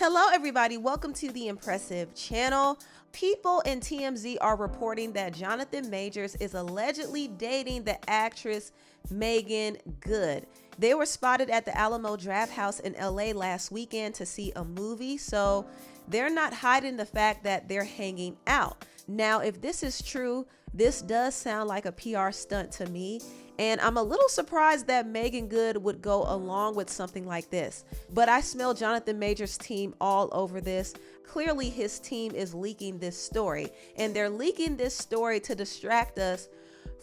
Hello, everybody. Welcome to the Empressive channel. People in TMZ are reporting that Jonathan Majors is allegedly dating the actress Meagan Good. They were spotted at the Alamo Draft House in LA last weekend to see a movie, so they're not hiding the fact that they're hanging out. Now, if this is true, this does sound like a PR stunt to me, and I'm a little surprised that Meagan Good would go along with something like this. But I smell Jonathan Majors' team all over this. Clearly, his team is leaking this story, and they're leaking this story to distract us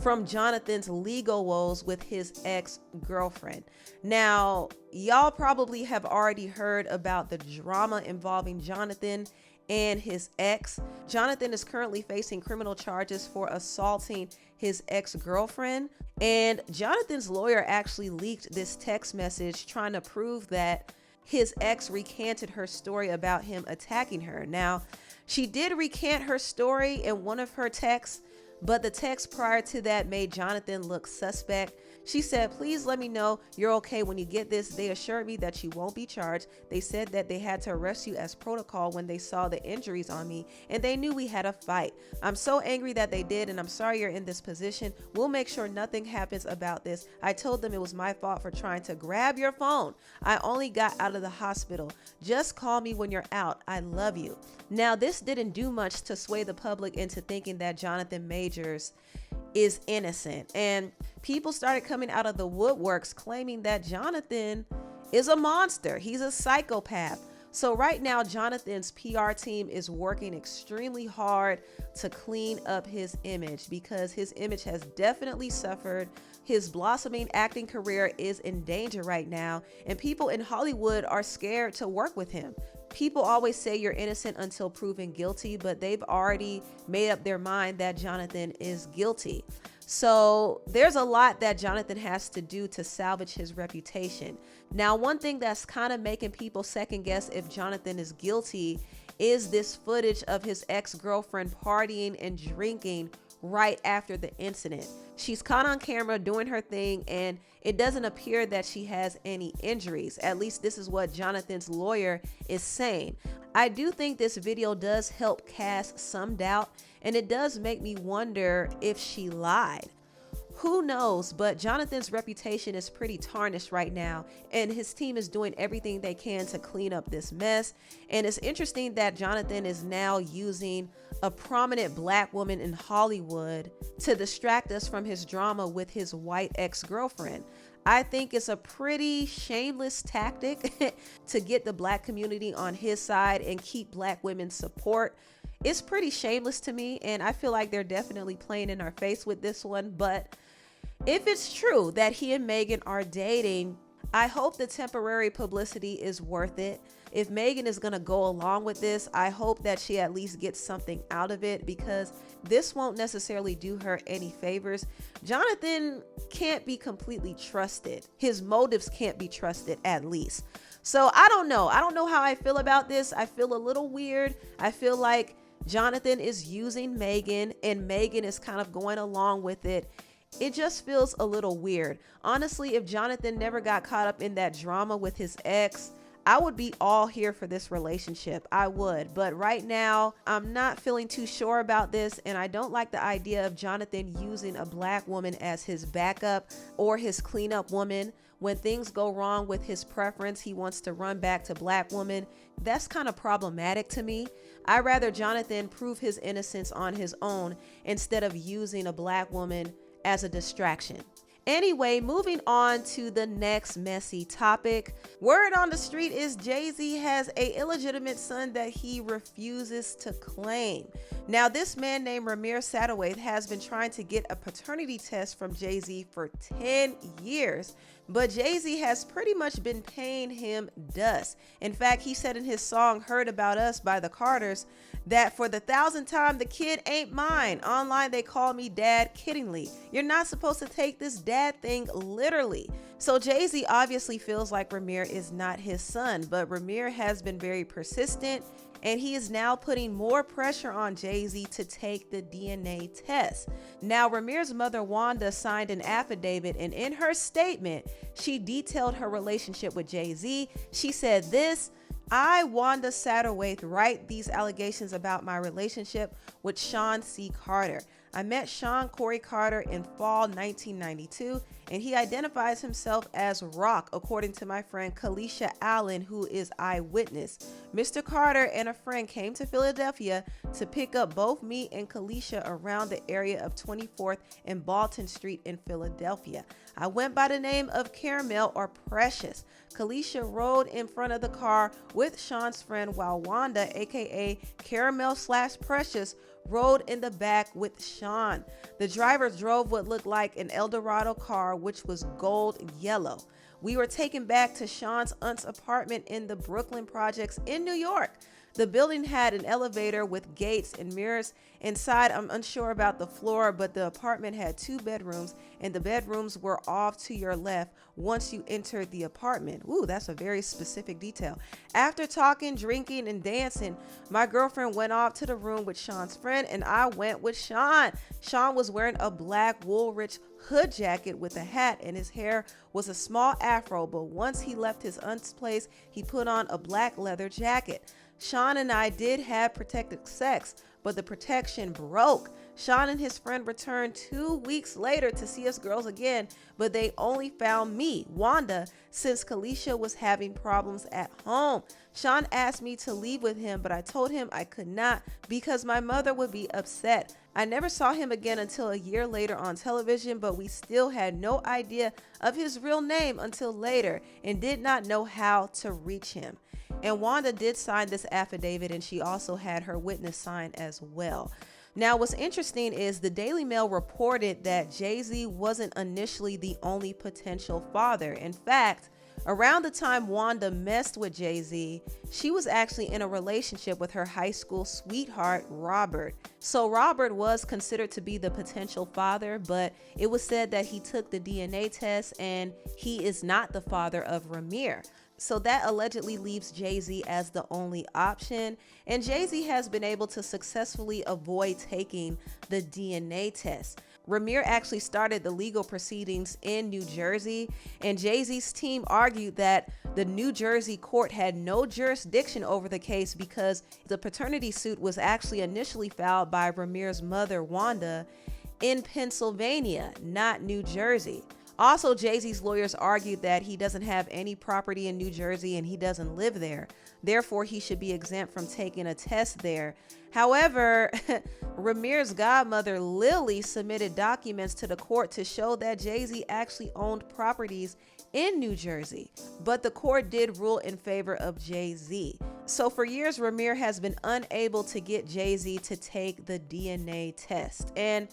from Jonathan's legal woes with his ex-girlfriend. Now, y'all probably have already heard about the drama involving Jonathan and his ex. Jonathan is currently facing criminal charges for assaulting his ex-girlfriend, and Jonathan's lawyer actually leaked this text message trying to prove that his ex recanted her story about him attacking her. Now, she did recant her story in one of her texts, but the text prior to that made Jonathan look suspect. She said, "Please let me know you're okay when you get this. They assured me that you won't be charged. They said that they had to arrest you as protocol when they saw the injuries on me, and they knew we had a fight. I'm so angry that they did, and I'm sorry you're in this position. We'll make sure nothing happens about this. I told them it was my fault for trying to grab your phone. I only got out of the hospital. Just call me when you're out. I love you." Now, this didn't do much to sway the public into thinking that Jonathan Majors is innocent, and people started coming out of the woodworks claiming that Jonathan is a monster. He's a psychopath. So right now, Jonathan's PR team is working extremely hard to clean up his image because his image has definitely suffered. His blossoming acting career is in danger right now, and people in Hollywood are scared to work with him. People always say you're innocent until proven guilty, but they've already made up their mind that Jonathan is guilty. So there's a lot that Jonathan has to do to salvage his reputation. Now, one thing that's kind of making people second guess if Jonathan is guilty is this footage of his ex-girlfriend partying and drinking right after the incident. She's caught on camera doing her thing, and it doesn't appear that she has any injuries. At least this is what Jonathan's lawyer is saying. I do think this video does help cast some doubt, and it does make me wonder if she lied. Who knows, but Jonathan's reputation is pretty tarnished right now, and his team is doing everything they can to clean up this mess. And it's interesting that Jonathan is now using a prominent black woman in Hollywood to distract us from his drama with his white ex-girlfriend. I think it's a pretty shameless tactic to get the black community on his side and keep black women's support. It's pretty shameless to me, and I feel like they're definitely playing in our face with this one. But if it's true that he and Meagan are dating, I hope the temporary publicity is worth it. If Meagan is going to go along with this, I hope that she at least gets something out of it, because this won't necessarily do her any favors. Jonathan can't be completely trusted. His motives can't be trusted, at least. So I don't know. I don't know how I feel about this. I feel a little weird. I feel like Jonathan is using Meagan, and Meagan is kind of going along with it. It just feels a little weird. Honestly, if Jonathan never got caught up in that drama with his ex, I would be all here for this relationship. I would. But right now, I'm not feeling too sure about this, and I don't like the idea of Jonathan using a black woman as his backup or his cleanup woman. When things go wrong with his preference, he wants to run back to black women. That's kind of problematic to me. I'd rather Jonathan prove his innocence on his own instead of using a black woman as a distraction. Anyway, moving on to the next messy topic. Word on the street is Jay-Z has an illegitimate son that he refuses to claim. Now, this man named Ramir Satterwhite has been trying to get a paternity test from Jay-Z for 10 years, but Jay-Z has pretty much been paying him dust. In fact, he said in his song Heard About Us by the Carters that for the 1,000th time, the kid ain't mine. Online, they call me dad kiddingly. You're not supposed to take this dad thing literally. So Jay-Z obviously feels like Ramir is not his son, but Ramir has been very persistent, and he is now putting more pressure on Jay-Z to take the DNA test. Now, Ramir's mother, Wanda, signed an affidavit, and in her statement, she detailed her relationship with Jay-Z. She said this: I, Wanda Satterwaith, write these allegations about my relationship with Sean C. Carter. I met Sean Corey Carter in fall 1992, and he identifies himself as Rock, according to my friend Kalisha Allen, who is eyewitness. Mr. Carter and a friend came to Philadelphia to pick up both me and Kalisha around the area of 24th and Balton Street in Philadelphia. I went by the name of Caramel or Precious. Kalisha rode in front of the car with Sean's friend, while Wanda, aka Caramel/Precious, rode in the back with Sean. The driver drove what looked like an Eldorado car, which was gold yellow. We were taken back to Sean's aunt's apartment in the Brooklyn projects in New York. The building had an elevator with gates and mirrors. Inside, I'm unsure about the floor, but the apartment had 2 bedrooms, and the bedrooms were off to your left once you entered the apartment. Ooh, that's a very specific detail. After talking, drinking, and dancing, my girlfriend went off to the room with Sean's friend, and I went with Sean. Sean was wearing a black Woolrich hood jacket with a hat, and his hair was a small afro, but once he left his aunt's place, he put on a black leather jacket. Sean and I did have protected sex, but the protection broke. Sean and his friend returned 2 weeks later to see us girls again, but they only found me, Wanda, since Kalisha was having problems at home. Sean asked me to leave with him, but I told him I could not because my mother would be upset. I never saw him again until a year later on television, but we still had no idea of his real name until later and did not know how to reach him. And Wanda did sign this affidavit, and she also had her witness sign as well. Now, what's interesting is the Daily Mail reported that Jay-Z wasn't initially the only potential father. In fact, around the time Wanda messed with Jay-Z, she was actually in a relationship with her high school sweetheart, Robert. So Robert was considered to be the potential father, but it was said that he took the DNA test and he is not the father of Ramir. So that allegedly leaves Jay-Z as the only option. And Jay-Z has been able to successfully avoid taking the DNA test. Ramir actually started the legal proceedings in New Jersey, and Jay-Z's team argued that the New Jersey court had no jurisdiction over the case because the paternity suit was actually initially filed by Ramir's mother, Wanda, in Pennsylvania, not New Jersey. Also, Jay-Z's lawyers argued that he doesn't have any property in New Jersey and he doesn't live there. Therefore, he should be exempt from taking a test there. However, Ramir's godmother, Lily, submitted documents to the court to show that Jay-Z actually owned properties in New Jersey, but the court did rule in favor of Jay-Z. So for years, Ramir has been unable to get Jay-Z to take the DNA test. And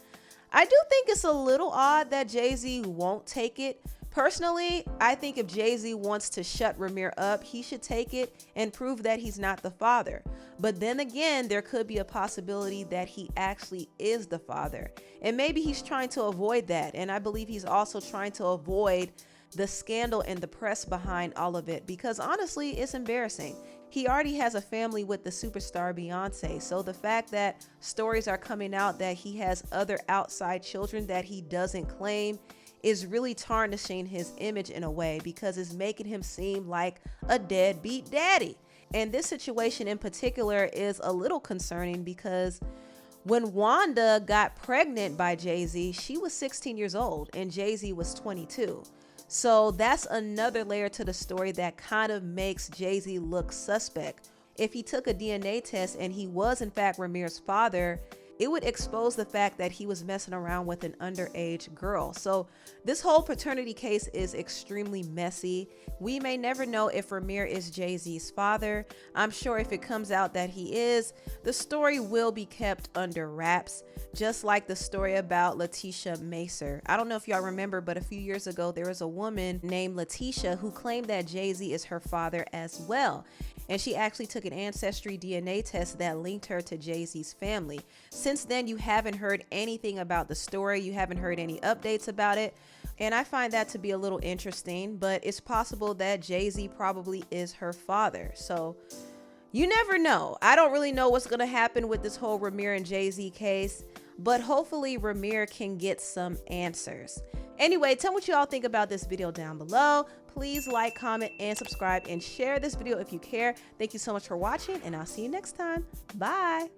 I do think it's a little odd that Jay-Z won't take it. Personally, I think if Jay-Z wants to shut Ramir up, he should take it and prove that he's not the father. But then again, there could be a possibility that he actually is the father. And maybe he's trying to avoid that. And I believe he's also trying to avoid the scandal and the press behind all of it, because honestly, it's embarrassing. He already has a family with the superstar Beyonce. So the fact that stories are coming out that he has other outside children that he doesn't claim is really tarnishing his image in a way, because it's making him seem like a deadbeat daddy. And this situation in particular is a little concerning because when Wanda got pregnant by Jay-Z, she was 16 years old and Jay-Z was 22. So that's another layer to the story that kind of makes Jay-Z look suspect. If he took a DNA test and he was in fact Ramir's father, it would expose the fact that he was messing around with an underage girl. So this whole paternity case is extremely messy. We may never know if Ramir is Jay-Z's father. I'm sure if it comes out that he is, the story will be kept under wraps, just like the story about Letitia Macer. I don't know if y'all remember, but a few years ago, there was a woman named Letitia who claimed that Jay-Z is her father as well. And she actually took an ancestry DNA test that linked her to Jay-Z's family. Since then, you haven't heard anything about the story. You haven't heard any updates about it. And I find that to be a little interesting, but it's possible that Jay-Z probably is her father. So you never know. I don't really know what's going to happen with this whole Ramir and Jay-Z case. but hopefully Ramir can get some answers. Anyway, tell me what you all think about this video down below. Please like, comment, and subscribe, and share this video if you care. Thank you so much for watching, and I'll see you next time. Bye.